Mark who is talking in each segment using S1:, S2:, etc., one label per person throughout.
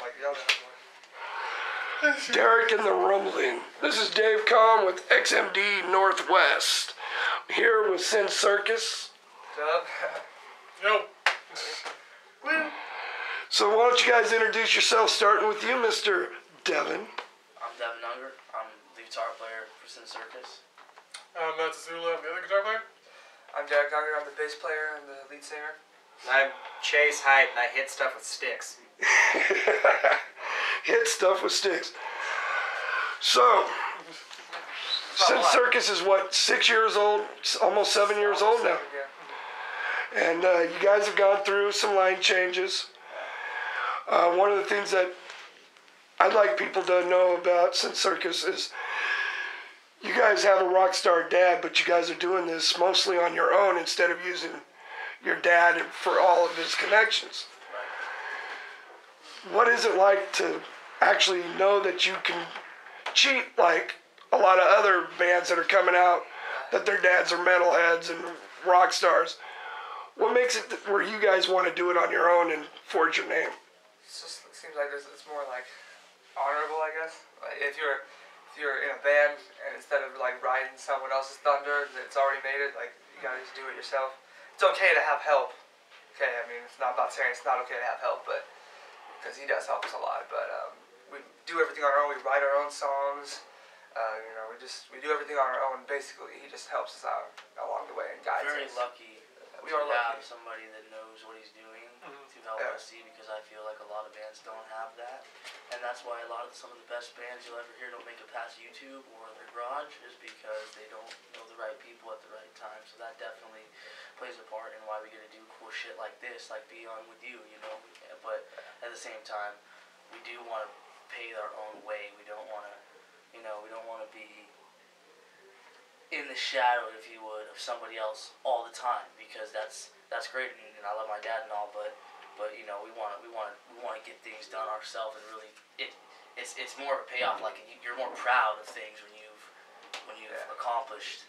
S1: like yell at more.
S2: Derek and the Rumbling. This is Dave Comm with XMD Northwest. I'm here with Sin Circus.
S1: What's up?
S3: Yo.
S1: Woo.
S2: So why don't you guys introduce yourselves, starting with you, Mr. Devin.
S4: I'm Devin Unger. I'm the guitar player for Sin Circus.
S3: I'm Matt Zula, the other guitar player.
S1: I'm Derek Unger. I'm the bass player and the lead singer.
S5: I'm Chase Hyde, and I hit stuff with sticks.
S2: Hit stuff with sticks. So, Sin Circus is what, 6 years old? Almost 7 years old now.
S1: Yeah.
S2: And you guys have gone through some line changes. One of the things that I'd like people to know about Sin Circus is you guys have a rock star dad, but you guys are doing this mostly on your own instead of using your dad for all of his connections. What is it like to actually know that you can cheat like a lot of other bands that are coming out, that their dads are metalheads and rock stars? What makes it where you guys want to do it on your own and forge your name?
S1: It seems like it's more like honorable, I guess. Like if you're in a band and instead of like riding someone else's thunder that's already made it, like you gotta just do it yourself. It's okay to have help. Okay, I mean, I'm not saying it's not okay to have help, but because he does help us a lot. But we do everything on our own. We write our own songs. We do everything on our own. Basically, he just helps us out along the way and guides
S4: Very
S1: us.
S4: lucky
S1: We are
S4: to have
S1: lucky.
S4: somebody that knows what he's doing to help
S1: Yeah.
S4: us see, because I feel like a lot of bands don't have that, and that's why some of the best bands you'll ever hear don't make it past YouTube or their garage, is because they don't know the right people at the right time. So that definitely plays a part in why we get to do cool shit like this, like be on with you, you know. But at the same time, we do want to pay our own way. We don't want to, we don't want to be in the shadow, if you would, of somebody else all the time, because that's great, and I love my dad and all, but we want to get things done ourselves, and really it's more of a payoff. Like you're more proud of things when you've accomplished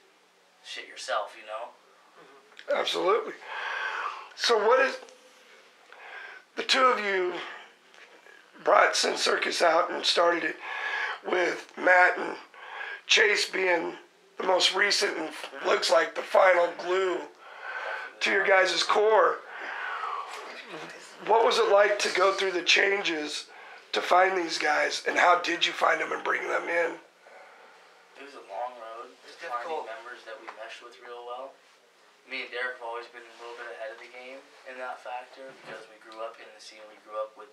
S4: shit yourself, you know.
S2: Absolutely. So what is, the two of you brought Sin Circus out and started it with Matt and Chase being the most recent and looks like the final glue to your guys' core. What was it like to go through the changes to find these guys, and how did you find them and bring them in?
S4: It was a long road.
S1: It's
S4: Finding
S1: difficult.
S4: members that we meshed with real well. Me and Derek have always been a little bit ahead of the game in that factor, because we grew up in the scene. We grew up with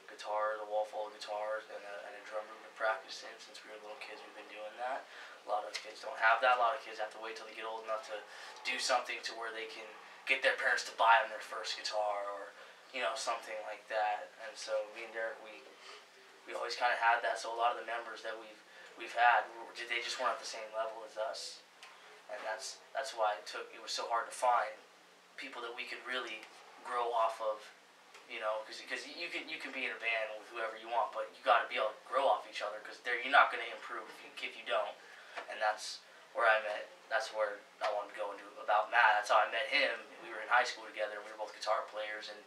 S4: guitars, a wall full of guitars, and a drum room to practice in. Since we were little kids, we've been doing that. A lot of kids don't have that. A lot of kids have to wait till they get old enough to do something to where they can get their parents to buy them their first guitar, or something like that. And so me and Derek, we always kind of had that. So a lot of the members that we've had, they just weren't at the same level as us, and that's why it was so hard to find people that we could really grow off of. Because you can be in a band with whoever you want, but you got to be able to grow off each other, because you're not going to improve if you don't. And that's where I met. That's where I wanted to go into about Matt. That's how I met him. We were in high school together. We were both guitar players, and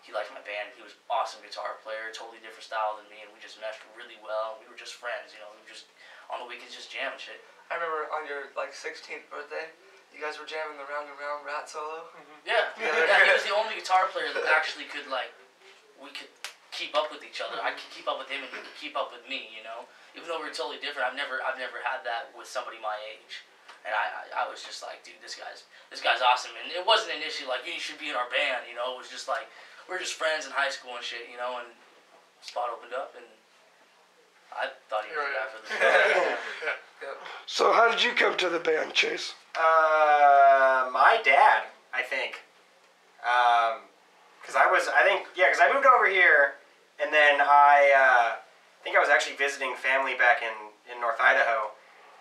S4: he liked my band. He was an awesome guitar player, totally different style than me, and we just meshed really well. We were just friends, We were just on the weekends just jamming shit.
S1: I remember on your 16th birthday, you guys were jamming the Round and Round Rat solo.
S4: Yeah. He was the only guitar player that actually could we could keep up with each other. I could keep up with him, and he could keep up with me. Even though we were totally different, I've never had that with somebody my age. And I was just like, dude, this guy's awesome. And it wasn't an issue like, you should be in our band. It was just like, we're just friends in high school and shit. And spot opened up, and I thought he was the guy for the
S1: Yep.
S2: So how did you come to the band, Chase?
S5: My dad, I think. Because I moved over here, and then I think I was actually visiting family back in North Idaho,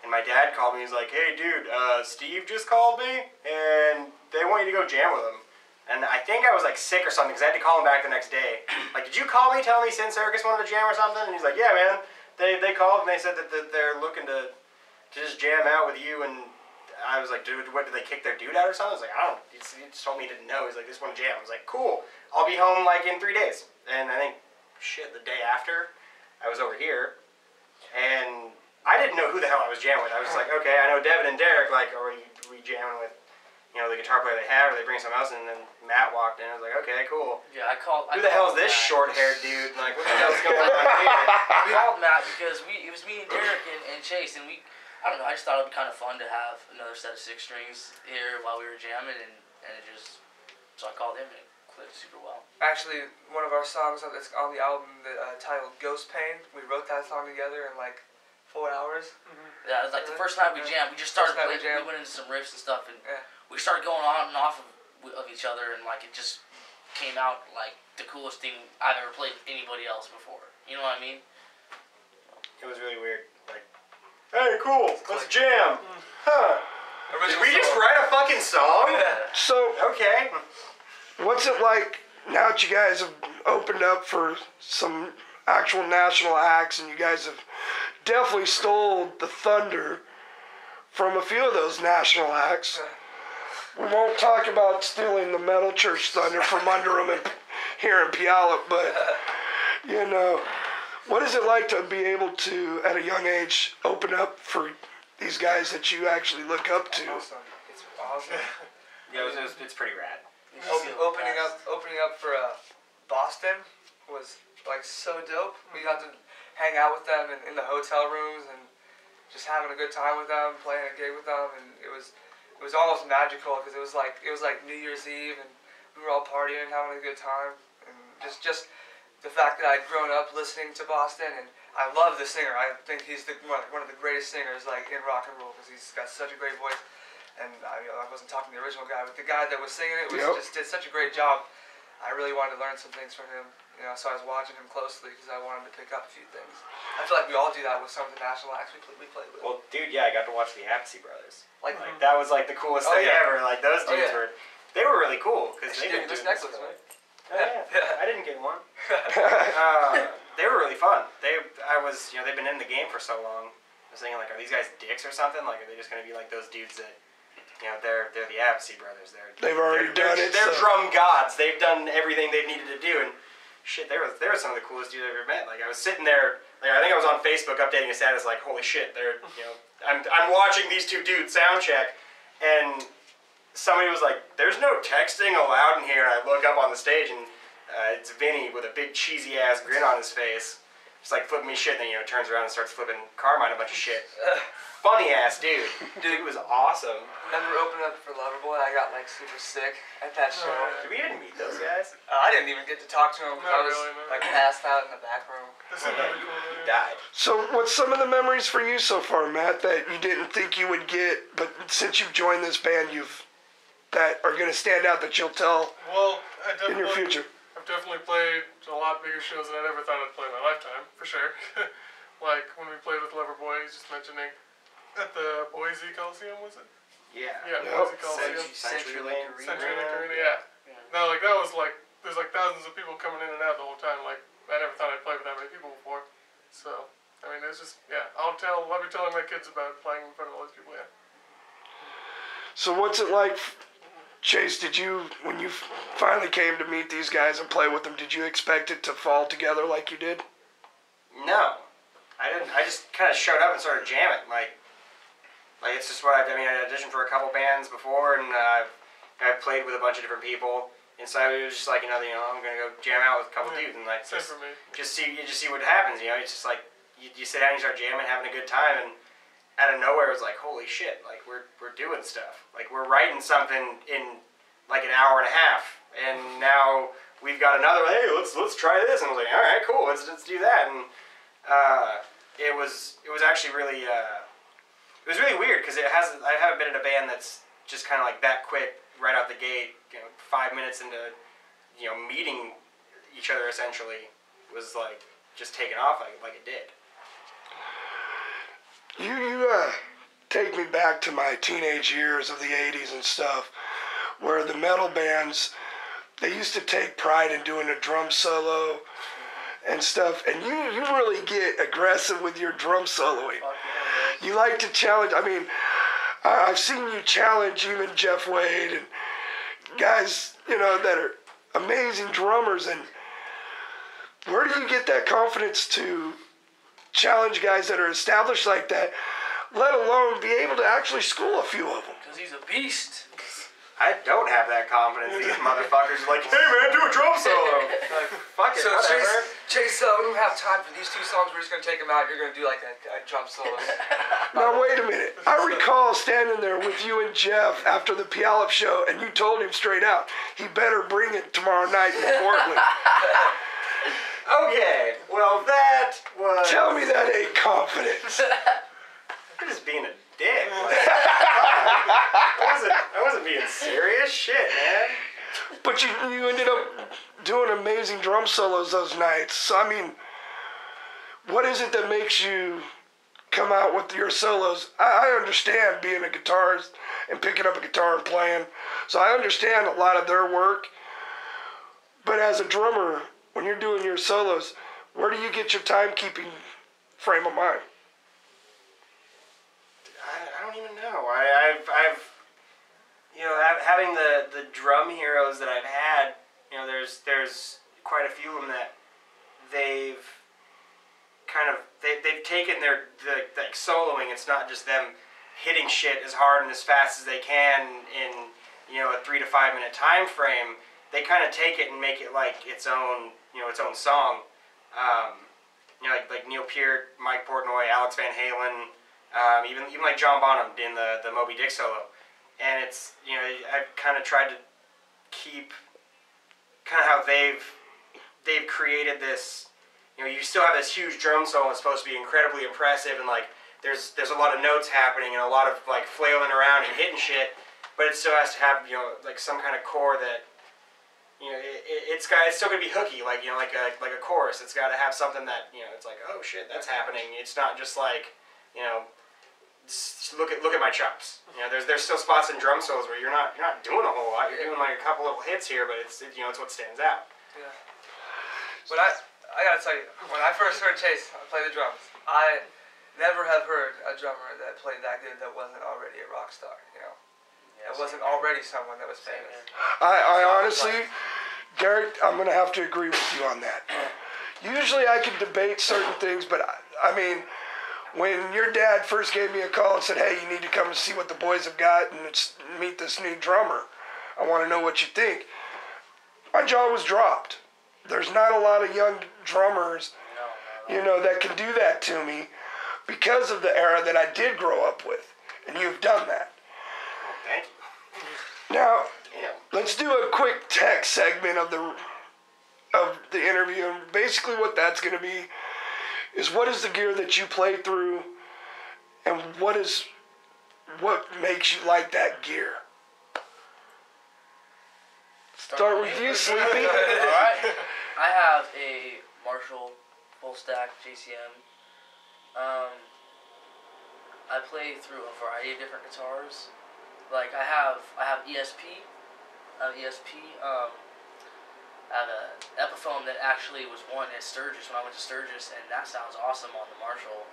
S5: and my dad called me. He's like, hey, dude, Steve just called me, and they want you to go jam with them. And I think I was sick or something, because I had to call him back the next day. Did you call me telling me Sin Circus wanted to jam or something? And he's like, yeah, man. They called, and they said that they're looking to just jam out with you. And I was like, dude, what, did they kick their dude out or something? I was like, I don't, he just told me he didn't know. He's like, just want to jam. I was like, cool. I'll be home in 3 days. And I think shit, the day after, I was over here, and I didn't know who the hell I was jamming with. I was just like, okay, I know Devin and Derek, like, are we jamming with, you know, the guitar player they have, or they bring someone else in, and then Matt walked in, I was like, okay, cool.
S4: Yeah,
S5: Who the hell is this short-haired dude? Like, what the hell's going on here?
S4: We called Matt because it was me and Derek and Chase, and I don't know, I just thought it would be kind of fun to have another set of 6 strings here while we were jamming, and so I called him, and it clicked super well.
S1: Actually, one of our songs that's on the album, titled Ghost Pain, we wrote that song together in like 4 hours.
S4: Yeah, it was like the first night we jammed, we just started
S1: First night we
S4: playing, we
S1: jammed.
S4: went into some riffs and stuff, and
S1: Yeah.
S4: we started going on and off of each other, and like it just came out like the coolest thing I've ever played with anybody else before. You know what I mean?
S5: It was really weird. Like, hey, cool, let's jam. Huh. Did we just write a fucking song?
S2: So,
S5: Okay.
S2: what's it like now that you guys have opened up for some actual national acts, and you guys have definitely stole the thunder from a few of those national acts? We won't talk about stealing the Metal Church thunder from under them here in Puyallup, but, you know, what is it like to be able to, at a young age, open up for these guys that you actually look up to?
S1: Awesome. It's awesome.
S5: Yeah, it's pretty rad.
S1: Opening up for Boston was like so dope. We got to hang out with them in the hotel rooms and just having a good time with them, playing a gig with them, and it was almost magical because it was like New Year's Eve and we were all partying, having a good time, and just the fact that I'd grown up listening to Boston, and I love the singer. I think he's one of the greatest singers like in rock and roll because he's got such a great voice. And I wasn't talking to the original guy, but the guy that was singing it just did such a great job. I really wanted to learn some things from him, you know. So I was watching him closely because I wanted to pick up a few things. I feel like we all do that with some of the national acts we played with.
S5: Well, dude, yeah, I got to watch the Apathy Brothers.
S1: Like
S5: That was like the coolest thing ever. Like those dudes they were really cool because they
S1: did
S5: didn't
S1: this
S5: do
S1: necklace,
S5: this
S1: man.
S5: I didn't get one. They were really fun. They've been in the game for so long. I was thinking, like, are these guys dicks or something? Like, are they just gonna be like those dudes that, you know, they're the Apathy Brothers.
S2: They've already done it.
S5: They're drum gods. They've done everything they've needed to do, and shit, they were some of the coolest dudes I've ever met. Like, I was sitting there, like, I think I was on Facebook updating a status, like, holy shit, they're, you know, I'm watching these two dudes sound check, and somebody was like, there's no texting allowed in here, and I look up on the stage, and it's Vinny with a big cheesy ass grin on his face, just like flipping me shit, and then, you know, turns around and starts flipping Carmine a bunch of shit. Funny ass dude. Dude, it was awesome.
S1: Remember opening up for Loverboy? I got like super sick at that show.
S5: We didn't meet those guys.
S1: I didn't even get to talk to him because I was like passed out in the back room.
S3: This is really cool.
S5: He died.
S2: So what's some of the memories for you so far, Matt, that you didn't think you would get, but since you've joined this band, that are going to stand out that you'll tell
S3: Well,
S2: in your future?
S3: I've definitely played a lot bigger shows than I ever thought I'd play in my lifetime, for sure. Like when we played with Loverboy, he's just mentioning at the Boise Coliseum, was it?
S5: Yeah.
S3: Yeah,
S2: Yep.
S3: Boise Coliseum.
S5: CenturyLink.
S3: CenturyLink Arena, yeah. No, like that was like, there's like thousands of people coming in and out the whole time. Like I never thought I'd play with that many people before. So, I mean, it's just, yeah, I'll be telling my kids about playing in front of all these people, yeah.
S2: So what's it like, Chase, when you finally came to meet these guys and play with them, did you expect it to fall together like you did?
S5: No. I didn't. I just kind of showed up and started jamming. Like it's just what I auditioned for a couple bands before, and I've played with a bunch of different people. And so it was just like, I'm gonna go jam out with a couple dudes and like
S3: Same for me.
S5: just see what happens. It's just like you sit down and you start jamming, having a good time, and out of nowhere it was like, holy shit, like we're doing stuff. Like we're writing something in like an hour and a half, and now we've got another. Hey, let's try this. And I was like, all right, cool, let's do that. And it was actually really it was really weird because I haven't been in a band that's just kind of like that quick right out the gate. 5 minutes into meeting each other essentially was like just taking off like it did.
S2: You take me back to my teenage years of the 80s and stuff, where the metal bands, they used to take pride in doing a drum solo and stuff, and you really get aggressive with your drum soloing. You like to challenge. I mean, I've seen you challenge even Jeff Wade and guys, that are amazing drummers, and Where do you get that confidence to challenge guys that are established like that, let alone be able to actually school a few of them?
S4: Because he's a beast.
S5: I don't have that confidence. These motherfuckers are like, hey man, do a drum solo. Like, fuck it,
S1: So
S5: whatever.
S1: Chase, we don't have time for these 2 songs. We're just gonna take them out. You're gonna do like a drum solo.
S2: Now wait a minute. I recall standing there with you and Jeff after the Puyallup show, and you told him straight out, he better bring it tomorrow night in Portland.
S5: Okay, well that was...
S2: Tell me that ain't confidence.
S5: You're just being a dick. Like, I wasn't being serious. Shit, man.
S2: But you ended up doing amazing drum solos those nights. So, I mean, what is it that makes you come out with your solos? I understand being a guitarist and picking up a guitar and playing. So I understand a lot of their work. But as a drummer, when you're doing your solos, where do you get your timekeeping frame of mind?
S5: I don't even know. I've you know, having the drum heroes that I've had, you know, there's quite a few of them that they've taken their like soloing. It's not just them hitting shit as hard and as fast as they can in, you know, a 3 to 5 minute time frame. They kind of take it and make it like its own, you know, its own song. You know, like Neil Peart, Mike Portnoy, Alex Van Halen, even like John Bonham in the Moby Dick solo. And it's, you know, I've kind of tried to keep kind of how they've created this. You know, you still have this huge drum solo. It's supposed to be incredibly impressive, and like there's a lot of notes happening and a lot of like flailing around and hitting shit. But it still has to have, you know, like some kind of core that, you know, it's still gonna be hooky, like, you know, like a chorus. It's got to have something that, you know, it's like, oh shit, that's happening. It's not just like, you know, look at my chops. You know, there's still spots in drum solos where you're not doing a whole lot. You're doing like a couple little hits here, but it's you know, it's what stands out.
S1: Yeah. But I gotta tell you, when I first heard Chase play the drums, I never have heard a drummer that played that good that wasn't already a rock star. You know, that wasn't already someone that was famous.
S2: I honestly, Derek, I'm gonna have to agree with you on that. Usually I can debate certain things, but I mean, when your dad first gave me a call and said, hey, you need to come and see what the boys have got and meet this new drummer, I want to know what you think, my jaw was dropped. There's not a lot of young drummers, you know, that can do that to me because of the era that I did grow up with. And you've done that.
S5: Thank you.
S2: Now, let's do a quick tech segment of the interview. And basically what that's going to be is what is the gear that you play through, and what makes you like that gear? Start with you, Sleepy.
S4: Alright. I have a Marshall full stack JCM. I play through a variety of different guitars. Like I have ESP. I have an Epiphone that actually was won at Sturgis when I went to Sturgis, and that sounds awesome on the Marshall.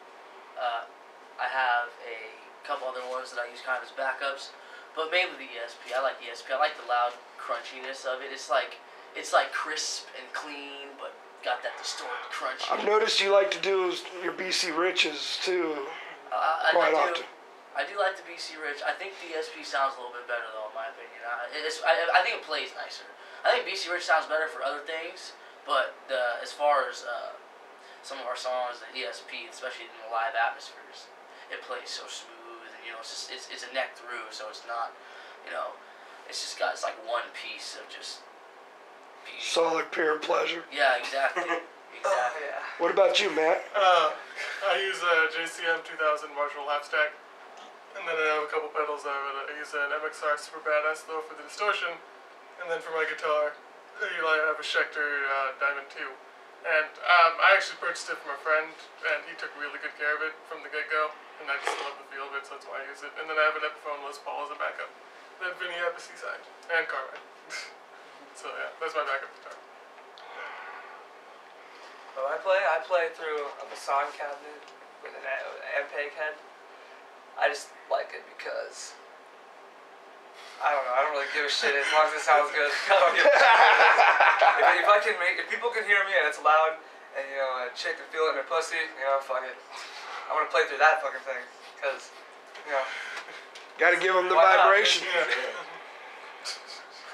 S4: I have a couple other ones that I use kind of as backups, but mainly the ESP. I like ESP. I like the loud crunchiness of it. It's like crisp and clean, but got that distorted crunch.
S2: I've noticed you like to do your BC Riches too, quite often.
S4: I do like the BC Rich. I think the ESP sounds a little bit better though, in my opinion. I think it plays nicer. I think BC Rich sounds better for other things, but as far as some of our songs, the ESP, especially in the live atmospheres, it plays so smooth, and you know, it's a neck through, so it's not, you know, it's like one piece of just beauty.
S2: Solid pure pleasure.
S4: Yeah, exactly. Exactly.
S1: Yeah.
S2: What about you, Matt?
S3: I use a JCM 2000 Marshall half stack, and then I have a couple pedals. I use an MXR Super Badass though for the distortion, and then for my guitar, I have a Schecter Diamond 2. And I actually purchased it from a friend, and he took really good care of it from the get-go, and I just love the feel of it, so that's why I use it. And then I have an Epiphone Les Paul as a backup. Then Vinny have a C-side, and Carmine. So yeah, that's my backup guitar.
S1: Well, I play through a Masson cabinet with an Ampeg head. I just like it because I don't know. I don't really give a shit as long as it sounds good. I don't give a shit. If people can hear me and it's loud, and a chick can feel it in her pussy, fuck it. I want to play through that fucking thing, cause
S2: Gotta give them the
S1: why not?
S2: vibration.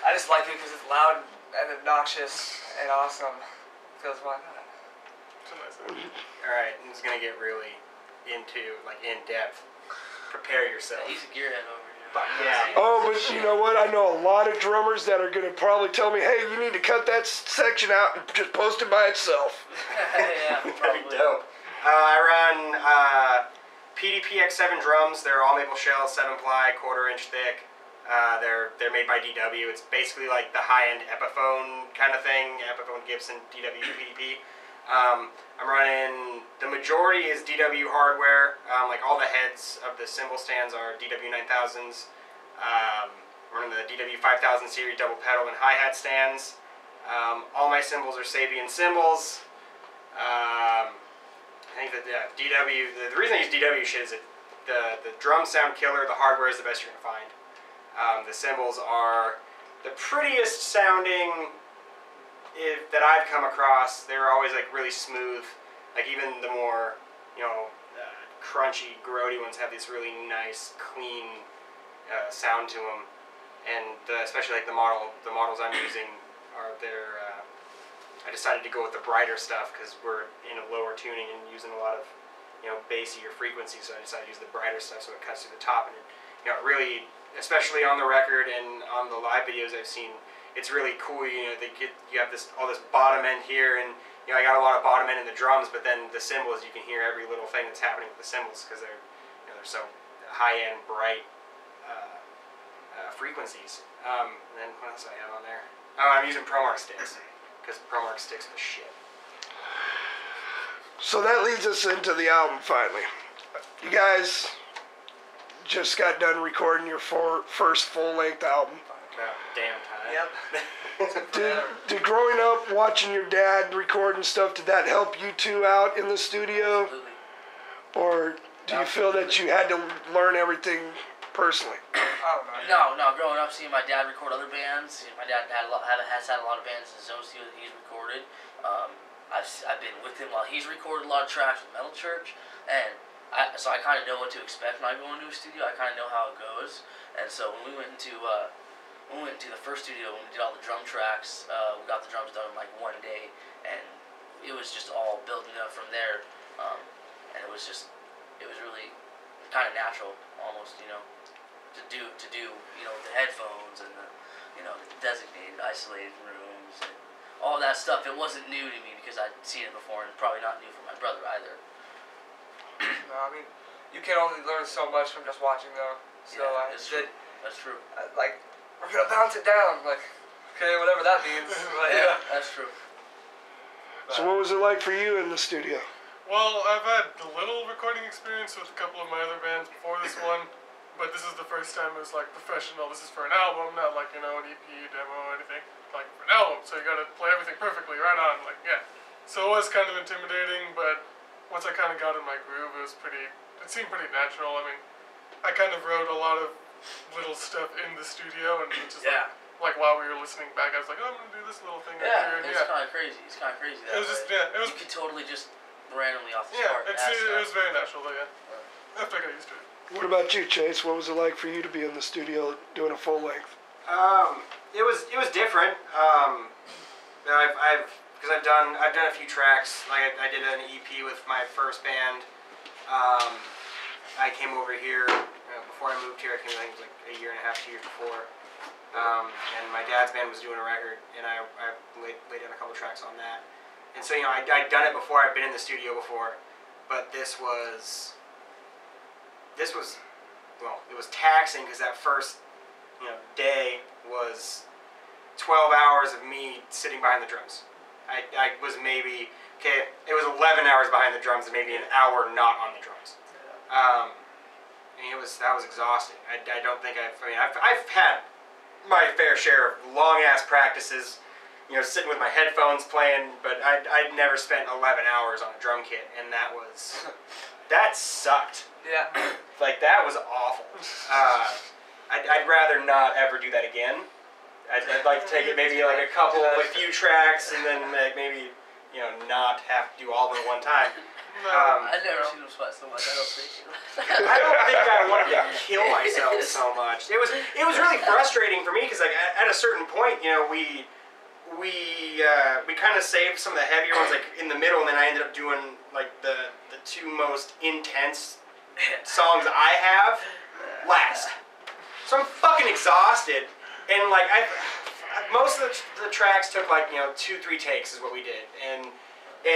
S1: I just like it because it's loud and obnoxious and awesome. Cause why not?
S5: Alright, I'm just gonna get really into, in depth. Prepare yourself.
S4: Yeah, he's a gearhead over here.
S5: Yeah.
S2: Oh, but you know what? I know a lot of drummers that are going to probably tell me, hey, you need to cut that section out and just post it by itself.
S4: Yeah,
S5: That'd
S4: probably.
S5: be dope. I run PDP X7 drums. They're all maple shell, 7-ply, 1/4 inch thick. They're made by DW. It's basically like the high-end Epiphone kind of thing. Epiphone, Gibson, DW, PDP. I'm running, the majority is DW hardware. All the heads of the cymbal stands are DW 9000s. Running the DW 5000 series double pedal and hi-hat stands. All my cymbals are Sabian cymbals. I think that DW, the reason I use DW shit is that the drums sound killer, the hardware is the best you're going to find. The cymbals are the prettiest sounding that I've come across. They're always really smooth. Even the more crunchy, grody ones have this really nice, clean sound to them. And especially the models I'm using are I decided to go with the brighter stuff because we're in a lower tuning and using a lot of bassier frequencies. So I decided to use the brighter stuff so it cuts through the top, and it really, especially on the record and on the live videos I've seen, it's really cool. You have all this bottom end here, and I got a lot of bottom end in the drums, but then the cymbals, you can hear every little thing that's happening with the cymbals because they're so high end, bright frequencies. And then what else do I have on there? Oh, I'm using ProMark sticks because ProMark sticks are the shit.
S2: So that leads us into the album finally. You guys just got done recording your first full-length album.
S5: About damn time.
S1: Yep.
S2: Did growing up watching your dad record and stuff, did that help you two out in the studio?
S4: Absolutely.
S2: Or do you feel that you had to learn everything personally?
S1: I don't know.
S4: No. Growing up, seeing my dad record other bands, my dad has had a lot of bands in his own studio that he's recorded. I've been with him while he's recorded a lot of tracks with Metal Church, and so I kind of know what to expect when I go into a studio. I kind of know how it goes, and so when we went into the first studio, when we did all the drum tracks, we got the drums done in one day, and it was just all building up from there, and it was really kind of natural, almost, to do the headphones and the designated, isolated rooms and all that stuff. It wasn't new to me because I'd seen it before, and probably not new for my brother either.
S1: No, I mean, you can only learn so much from just watching, though. So
S4: Yeah,
S1: I
S4: that's
S1: did.
S4: true. That's true.
S1: We're gonna bounce it down. Okay, whatever that means. But,
S4: Yeah, that's true.
S2: So what was it like for you in the studio?
S3: Well, I've had a little recording experience with a couple of my other bands before this one, but this is the first time it was professional. This is for an album, not an EP demo or anything. For an album, so you gotta play everything perfectly, right on. So it was kind of intimidating, but once I kind of got in my groove, it seemed pretty natural. I mean, I kind of wrote a lot of little stuff in the studio, and just while we were listening back, I was like, oh, I'm gonna do this little thing right here.
S4: Yeah, it's kind of crazy. It's kind of crazy.
S3: It was just,
S4: You could totally just randomly off the start.
S3: it was very natural though, yeah. After I got used to it.
S2: What about you, Chase? What was it like for you to be in the studio doing a full length?
S5: It was different. I've done a few tracks. I did an EP with my first band. I came over here before I moved here. I came, I think it was a year and a half, 2 years before. And my dad's band was doing a record, and I laid down a couple tracks on that. And so I'd done it before. I'd been in the studio before, but this was it was taxing because that first day was 12 hours of me sitting behind the drums. I was maybe, it was 11 hours behind the drums and maybe an hour not on the drums. And that was exhausting. I don't think I've had my fair share of long ass practices, sitting with my headphones playing, but I'd never spent 11 hours on a drum kit, and that sucked.
S1: Yeah.
S5: That was awful. I'd rather not ever do that again. I'd like to take it maybe like a few tracks, and then maybe not have to do all of them at one time.
S4: I've never seen him sweat so much. I don't think.
S5: I don't think I wanted to kill myself so much. It was really frustrating for me because like at a certain point, we kind of saved some of the heavier ones like in the middle, and then I ended up doing like the two most intense songs I have last. So I'm fucking exhausted, and like most of the tracks took like 2-3 takes is what we did, and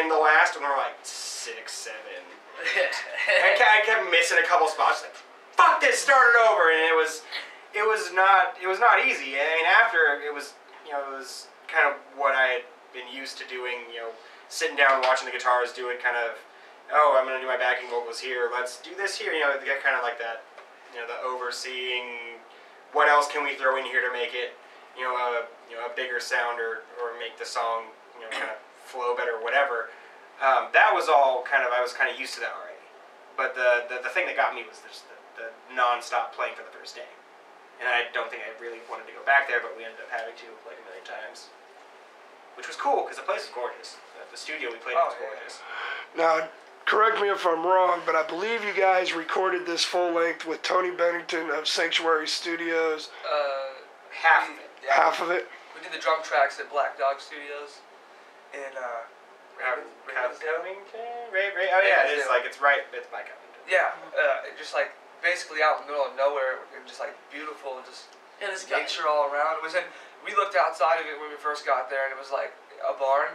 S5: the last one were like 6, 7. I kept missing a couple spots. Like, fuck this, start it over, and it was not easy. I mean, after it was kind of what I had been used to doing. Sitting down, watching the guitars do it, kind of. Oh, I'm gonna do my backing vocals here. Let's do this here. They get kind of like that. The overseeing. What else can we throw in here to make it, a bigger sound or make the song, kind of flow better or whatever. That was all I was kind of used to that already. But the thing that got me was just the non-stop playing for the first day. And I don't think I really wanted to go back there, but we ended up having to like a million times. Which was cool, because the place was gorgeous. The studio we played in was gorgeous.
S2: Now, correct me if I'm wrong, but I believe you guys recorded this full length with Tony Bennington of Sanctuary Studios.
S5: Half of it.
S1: Yeah,
S2: Half of it?
S1: We did the drum tracks at Black Dog Studios in
S5: Covington? Oh yeah, it is like it's right by Covington.
S1: Yeah, just like basically out in the middle of nowhere, and just like beautiful, just nature all around. We looked outside of it when we first got there, and it was like a barn,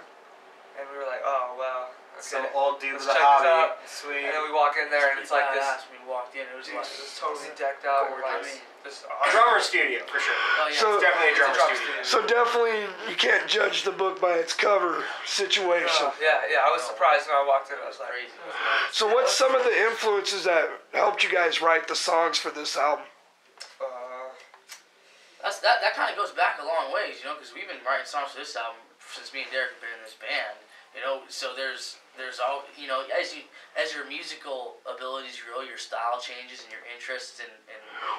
S1: and we were like, oh wow.
S5: Some old dude with a
S1: check
S5: hobby.
S1: this out.
S5: Sweet.
S1: And then we walk in there, and it's like this.
S4: When we walked in, it was like
S1: It's totally decked out.
S5: Gorgeous.
S1: This
S5: Drummer studio, for sure.
S4: Oh yeah.
S2: So-
S5: It's definitely a drummer
S1: drum
S5: studio.
S2: So definitely you can't judge the book by its cover situation.
S1: Yeah. I was surprised when I walked in. I was like,
S4: Crazy.
S2: So what's some of the influences that helped you guys write the songs for this album?
S4: That kind of goes back a long ways, because we've been writing songs for this album since me and Derek have been in this band, So there's all as your musical abilities grow, your style changes and your interests in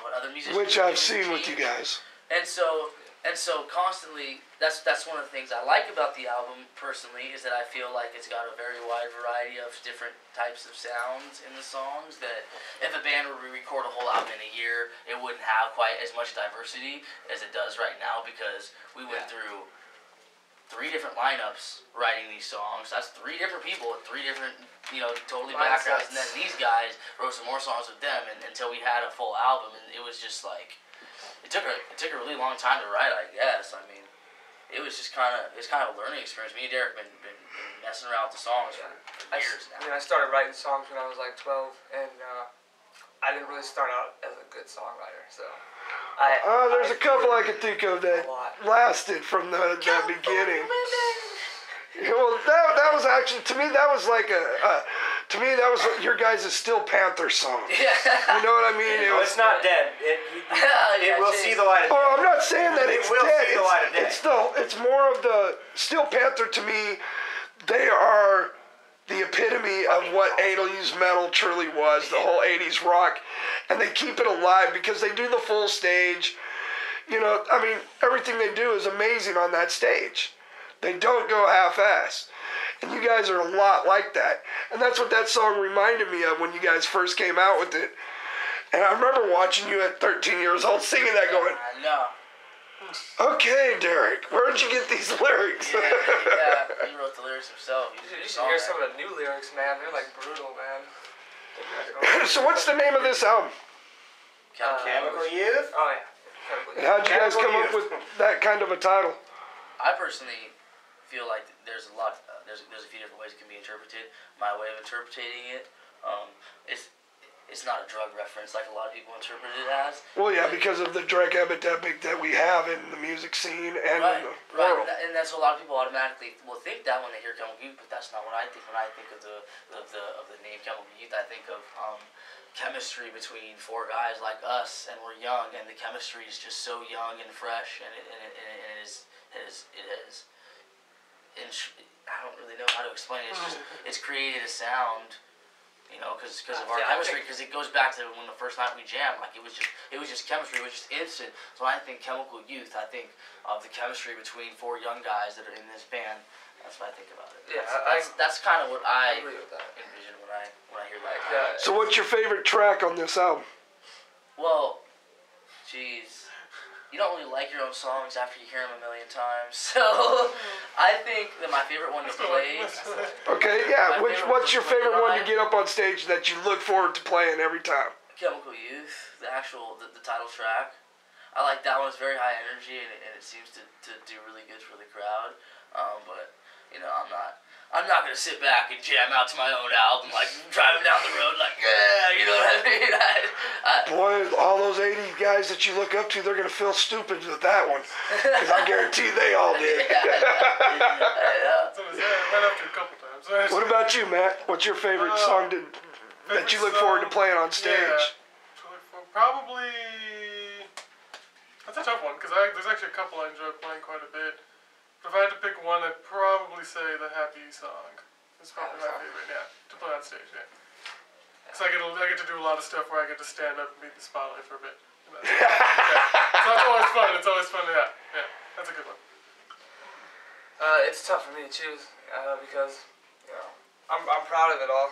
S4: what other musicians.
S2: Which
S4: are
S2: I've
S4: doing
S2: seen with you
S4: change.
S2: guys.
S4: And so constantly, that's one of the things I like about the album personally, is that I feel like it's got a very wide variety of different types of sounds in the songs, that if a band were to record a whole album in a year, it wouldn't have quite as much diversity as it does right now, because we went through 3 different lineups writing these songs. That's 3 different people with 3 different, totally backgrounds, and then these guys wrote some more songs with them, and until we had a full album, and it was just like, it took a really long time to write, I guess. I mean, it was just kind of a learning experience. Me and Derek been messing around with the songs for years now.
S1: I started writing songs when I was like 12, and I didn't really start out as a good songwriter, so.
S2: There's a couple I could think of that lasted from the beginning. Well, that was actually, to me, that was like that was your guys' Steel Panther song.
S4: Yeah.
S2: You know what I mean?
S5: It's not dead. It will see the light of day.
S2: Oh, I'm not saying that it's
S5: will
S2: dead.
S5: see the light of day.
S2: It's more of the Steel Panther. To me, they are the epitome of what 80s metal truly was, the whole 80s rock, and they keep it alive because they do the full stage. Everything they do is amazing on that stage. They don't go half-ass. And you guys are a lot like that. And that's what that song reminded me of when you guys first came out with it. And I remember watching you at 13 years old singing that going,
S4: I know.
S2: okay, Derek, where'd you get these lyrics?
S4: Yeah, he wrote the lyrics himself.
S1: You should hear some of the new lyrics, man. They're like brutal, man.
S2: So what's the name of this album?
S5: Chemical Youth?
S1: Oh, yeah.
S2: And how'd you guys come up with that kind of a title?
S4: I personally feel like there's a few different ways it can be interpreted. My way of interpreting it, it's not a drug reference like a lot of people interpret it as.
S2: Well, yeah, because of the drug epidemic that we have in the music scene and in the world.
S4: And that's what a lot of people automatically will think that when they hear Chemical Youth, but that's not what I think. When I think of the name Chemical Youth, I think of chemistry between 4 guys like us, and we're young, and the chemistry is just so young and fresh, and it is. I don't really know how to explain it. It's created a sound You know, because of our chemistry, because it goes back to when the first night we jammed, like it was just chemistry, it was just instant. So when I think Chemical Youth, I think of the chemistry between 4 young guys that are in this band. That's what I think about it.
S1: Yeah,
S4: that's kind of what I
S1: agree with that.
S4: envision when I hear that.
S2: So what's your favorite track on this album?
S4: Well, jeez. You don't really like your own songs after you hear them a million times. So I think that my favorite one to play.
S2: Okay, yeah. What's your favorite one to get up on stage that you look forward to playing every time?
S4: Chemical Youth, the title track. I like that one. It's very high energy and it seems to do really good for the crowd. But you know, I'm not gonna sit back and jam out to my own album, like driving down the road, like yeah, you know what I mean?
S2: Boy, all those '80s guys that you look up to, they're gonna feel stupid with that one, because I guarantee they all did.
S3: So I went after a couple times.
S2: What about you, Matt? What's your favorite song that you look forward to playing on stage?
S3: Yeah, probably. That's a tough one because there's actually a couple I enjoy playing quite a bit. But if I had to pick one, I'd probably say the Happy song. It's probably my favorite, yeah, to play on stage, yeah. So I get to do a lot of stuff where I get to stand up and meet the spotlight for a bit. Yeah. So it's always fun. It's always fun. Yeah, that's a good one.
S1: It's tough for me to choose because you know I'm proud of it all.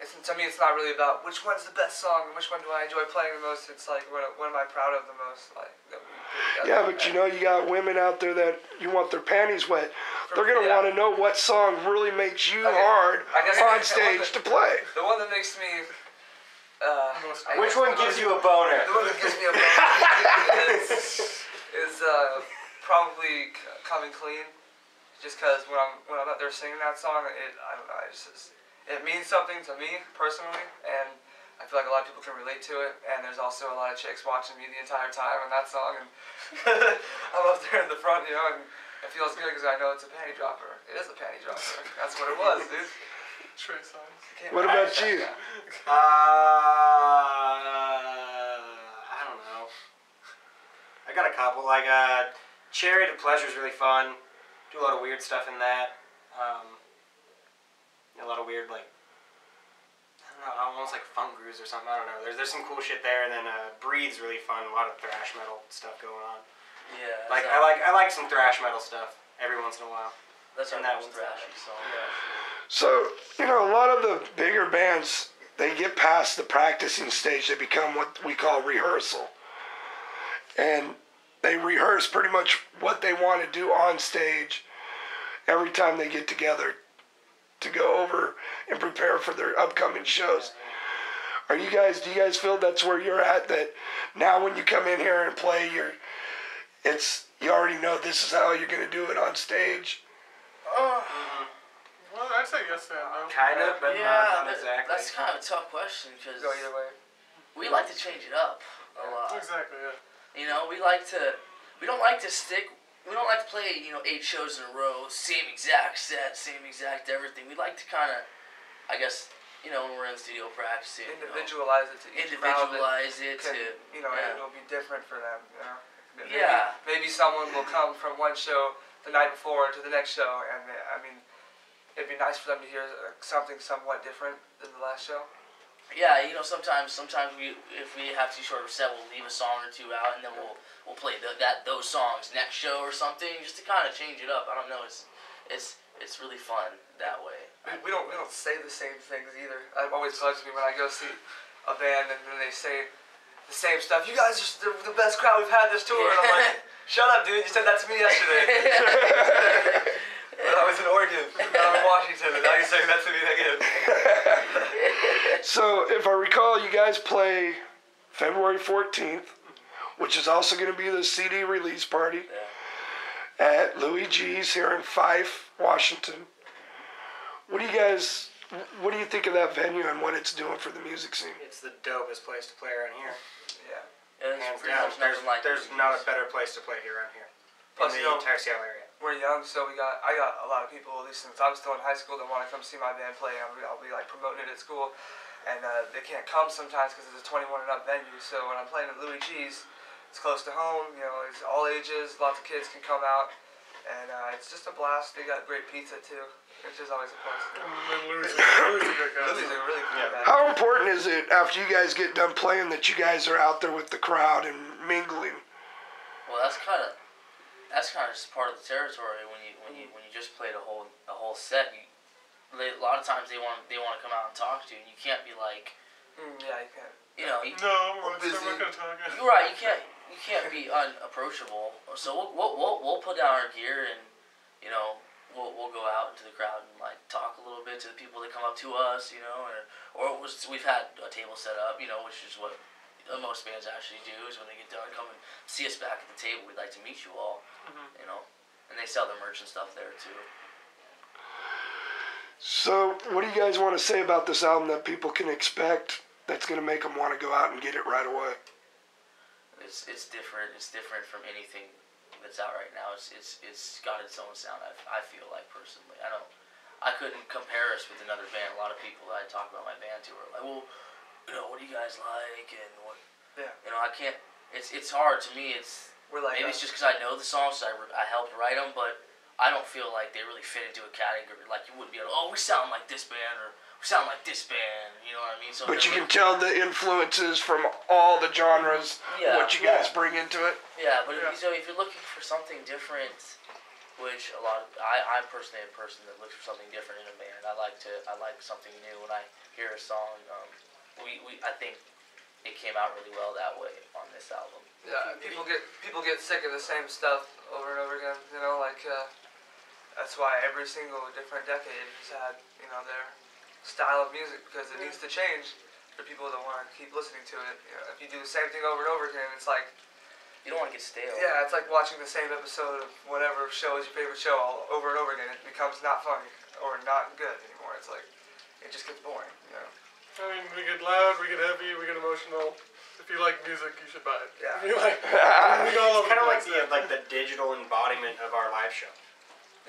S1: To me, it's not really about which one's the best song and which one do I enjoy playing the most. It's like what am I proud of the most? Like that we put together.
S2: Yeah, but you know, you got women out there that you want their panties wet. They're gonna want to know what song really makes you hard on stage to play.
S1: The one that makes me.
S5: Which one gives you a boner?
S1: The one that gives me a boner is probably Coming Clean. Just because when I'm out there singing that song, I don't know, it means something to me personally, and I feel like a lot of people can relate to it. And there's also a lot of chicks watching me the entire time on that song, and I'm up there in the front, you know, and it feels good because I know it's a panty dropper. It is a panty dropper. That's what it was, dude.
S3: Trey songs.
S2: What about you?
S5: I don't know. I got a couple. Like Cherry to Pleasure is really fun. Do a lot of weird stuff in that. A lot of weird, like, I don't know, almost like funk grooves or something. I don't know. There's some cool shit there, and then Breathe's really fun. A lot of thrash metal stuff going on.
S4: Yeah.
S5: Like I like some thrash metal stuff every once in a while.
S4: That's our
S5: that
S4: most
S5: one's
S4: thrashy song. Yeah.
S2: So, you know, a lot of the bigger bands, they get past the practicing stage. They become what we call rehearsal. And they rehearse pretty much what they want to do on stage every time they get together to go over and prepare for their upcoming shows. Do you guys feel that's where you're at, that now when you come in here and play, you already know this is how you're going to do it on stage?
S3: Well, I'd say yes and no.
S5: Kind of, but not exactly.
S4: That's kind of a tough question because
S1: Go either way.
S4: we like to change it up a lot.
S3: Exactly, yeah.
S4: You know, we don't like to play, 8 shows in a row, same exact set, same exact everything. We like to kind of, I guess, when we're in the studio practicing,
S1: individualize it to each crowd.
S4: It'll
S1: be different for them, you know. Maybe someone will come from one show the night before to the next show, and it'd be nice for them to hear something somewhat different than the last show.
S4: Yeah, sometimes if we have too short of a set, we'll leave a song or two out, and then we'll play those songs next show or something, just to kind of change it up. I don't know. It's really fun that way.
S1: We don't say the same things either. It always bugs me when I go see a band and then they say the same stuff. You guys are the best crowd we've had this tour, and I'm like, shut up, dude. You said that to me yesterday. When I was in Oregon, now I'm in Washington, and now you're saying that to me again.
S2: So, if I recall, you guys play February 14th, which is also going to be the CD release party at Louis G's here in Fife, Washington. What do you think of that venue and what it's doing for the music scene?
S5: It's the dopest place to play around here.
S1: Yeah.
S5: Hands down. There's not a better place to play here around here.
S1: Plus,
S5: in the entire Seattle area.
S1: We're young, so I got a lot of people, at least since I'm still in high school, that want to come see my band play. I'll be like promoting it at school, and they can't come sometimes because it's a 21 and up venue. So when I'm playing at Louis G's, it's close to home. It's all ages, lots of kids can come out, and it's just a blast. They got great pizza too, which is always a plus.
S3: And Louis is a good guy.
S1: Louis is a really cool guy.
S2: How important is it after you guys get done playing that you guys are out there with the crowd and mingling?
S4: Well, that's kind of just part of the territory. When you just played a whole set, a lot of times they want to come out and talk to you, and you can't be like,
S1: yeah, you can't.
S4: you know,
S3: No, I'm
S1: busy.
S3: not gonna talk.
S4: you're right. You can't be unapproachable. So we'll put down our gear and we'll go out into the crowd and like talk a little bit to the people that come up to us, or we've had a table set up, which is what most bands actually do is when they get done, come and see us back at the table. We'd like to meet you all, and they sell their merch and stuff there too.
S2: So, what do you guys want to say about this album that people can expect that's going to make them want to go out and get it right away?
S4: It's different. It's different from anything that's out right now. It's got its own sound. I feel like personally, I couldn't compare us with another band. A lot of people that I talk about my band to are like, well, what do you guys like and what?
S1: Yeah.
S4: I can't. It's hard to me.
S1: We're like
S4: maybe it's just because I know the songs. So I helped write them, but I don't feel like they really fit into a category. Like you wouldn't be able to, we sound like this band or we sound like this band. You know what I mean? So
S2: but you can tell the influences from all the genres, what you guys bring into it.
S4: Yeah, but if you're looking for something different, which I'm personally a person that looks for something different in a band. I like something new when I hear a song. I think it came out really well that way on this album.
S1: Yeah, people get sick of the same stuff over and over again. That's why every single different decade has had their style of music because it needs to change for people that want to keep listening to it. If you do the same thing over and over again, it's like
S4: you don't want to get stale.
S1: Yeah, it's like watching the same episode of whatever show is your favorite show all over and over again. It becomes not funny or not good anymore. It's like it just gets boring.
S3: I mean, we get loud, we get heavy, we get emotional. If you like music, you should buy it.
S1: Yeah.
S3: If you like,
S5: It's kind of like the digital embodiment of our live show.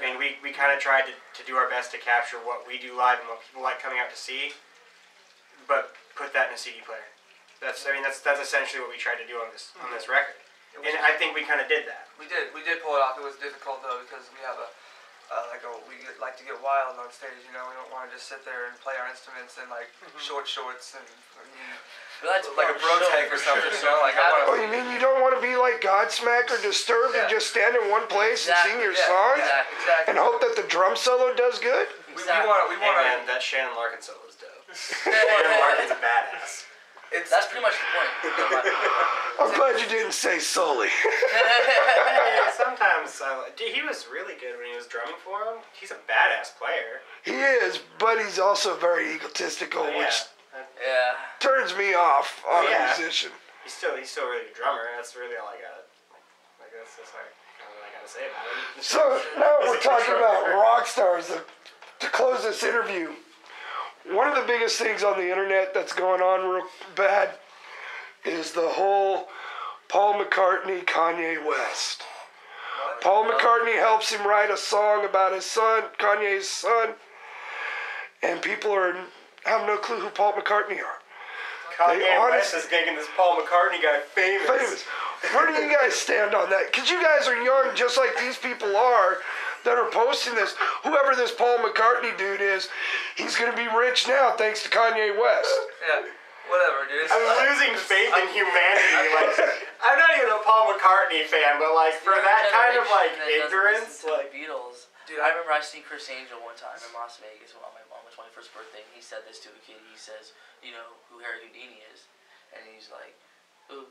S5: I mean, we kind of tried to do our best to capture what we do live and what people like coming out to see, but put that in a CD player. That's essentially what we tried to do on this record, and I think we kind of did that.
S1: We did pull it off. It was difficult though because we have we like to get wild on stage. We don't want to just sit there and play our instruments in like shorts and like a bro tank or something.
S2: You mean you don't want to be like Godsmack or Disturbed and just stand in one place and sing your songs
S1: exactly.
S2: and hope that the drum solo does good?
S1: We want
S5: man, that Shannon Larkin solo is dope. Shannon Larkin's a badass.
S4: That's pretty much the point.
S2: I'm glad you didn't say Sully.
S5: Sometimes he was really good when he was drumming for him. He's a badass player.
S2: He is, but he's also very egotistical, which turns me off on a musician.
S5: He's still a really good drummer. That's really all I got. That's all I gotta say about him.
S2: So now we're talking about rock stars. To close this interview, one of the biggest things on the internet that's going on real bad is the whole Paul McCartney, Kanye West. Paul McCartney helps him write a song about his son, Kanye's son, and people have no clue who Paul McCartney are.
S5: Kanye West is making this Paul McCartney guy famous.
S2: Where do you guys stand on that? Because you guys are young, just like these people are, that are posting this. Whoever this Paul McCartney dude is, he's going to be rich now thanks to Kanye West.
S1: Yeah, whatever, dude.
S5: I'm losing faith in humanity. I'm not even a Paul McCartney fan, but for that kind of ignorance,
S4: the Beatles. Dude, I remember I seen Chris Angel one time in Las Vegas on my 21st birthday. He said this to a kid. He says, who Harry Houdini is, and he's like, who?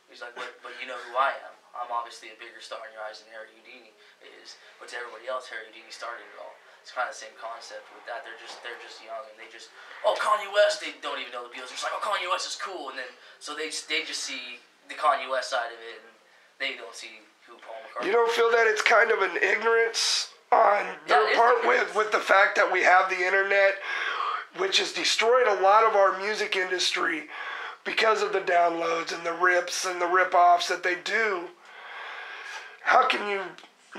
S4: He's like, but you know who I am. I'm obviously a bigger star in your eyes than Harry Houdini is, but to everybody else, Harry Houdini started it all. It's kind of the same concept with that. They're just young and they just Kanye West. They don't even know the Beatles. They're just like, Kanye West is cool, and then so they just see the Kanye West side of it, and they don't see who Paul McCartney.
S2: You don't feel that it's kind of an ignorance on their part with the fact that we have the internet, which has destroyed a lot of our music industry because of the downloads and the rips and the rip-offs that they do. How can you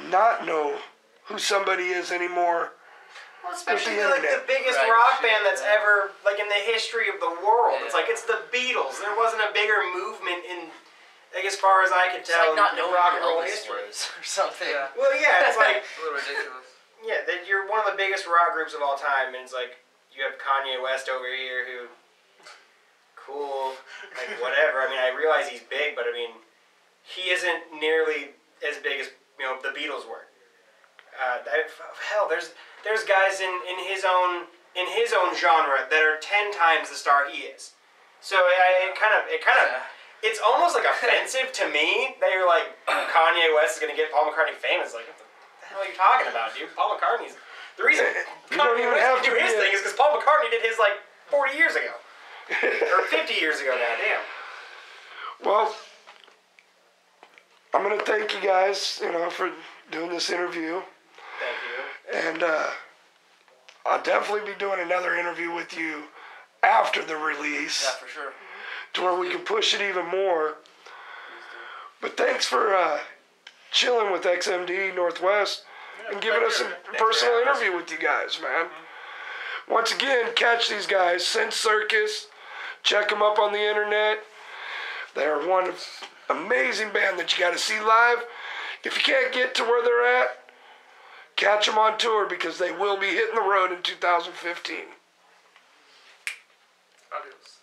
S2: not know who somebody is anymore?
S5: Well, especially the biggest rock band that's ever in the history of the world. Yeah. It's the Beatles. There wasn't a bigger movement in, as far as I could tell,
S4: not
S5: in
S4: knowing
S5: rock and roll
S4: Elvis
S5: history
S4: or something.
S5: Yeah. Well, yeah, it's
S1: a little ridiculous.
S5: yeah, that you're one of the biggest rock groups of all time, and it's like you have Kanye West over here who, cool, like whatever. I mean, I realize he's big, but I mean, he isn't nearly as big as the Beatles were. Hell, there's guys in his own genre that are 10 times the star he is. So it's almost like offensive to me that you're like Kanye West is gonna get Paul McCartney famous. Like, what the hell are you talking about, dude? Paul McCartney's the reason Kanye West can do his thing is because Paul McCartney did his like 40 years ago or 50 years ago now. Damn.
S2: Well, I'm gonna thank you guys, for doing this interview.
S5: Thank you.
S2: And I'll definitely be doing another interview with you after the release.
S4: Yeah, for sure.
S2: To where we can push it even more. But thanks for chilling with XMD Northwest and giving us a personal interview with you guys, man. Mm-hmm. Once again, catch these guys. Send Circus. Check them up on the internet. They're one amazing band that you got to see live. If you can't get to where they're at, catch them on tour because they will be hitting the road in 2015.
S3: Adios.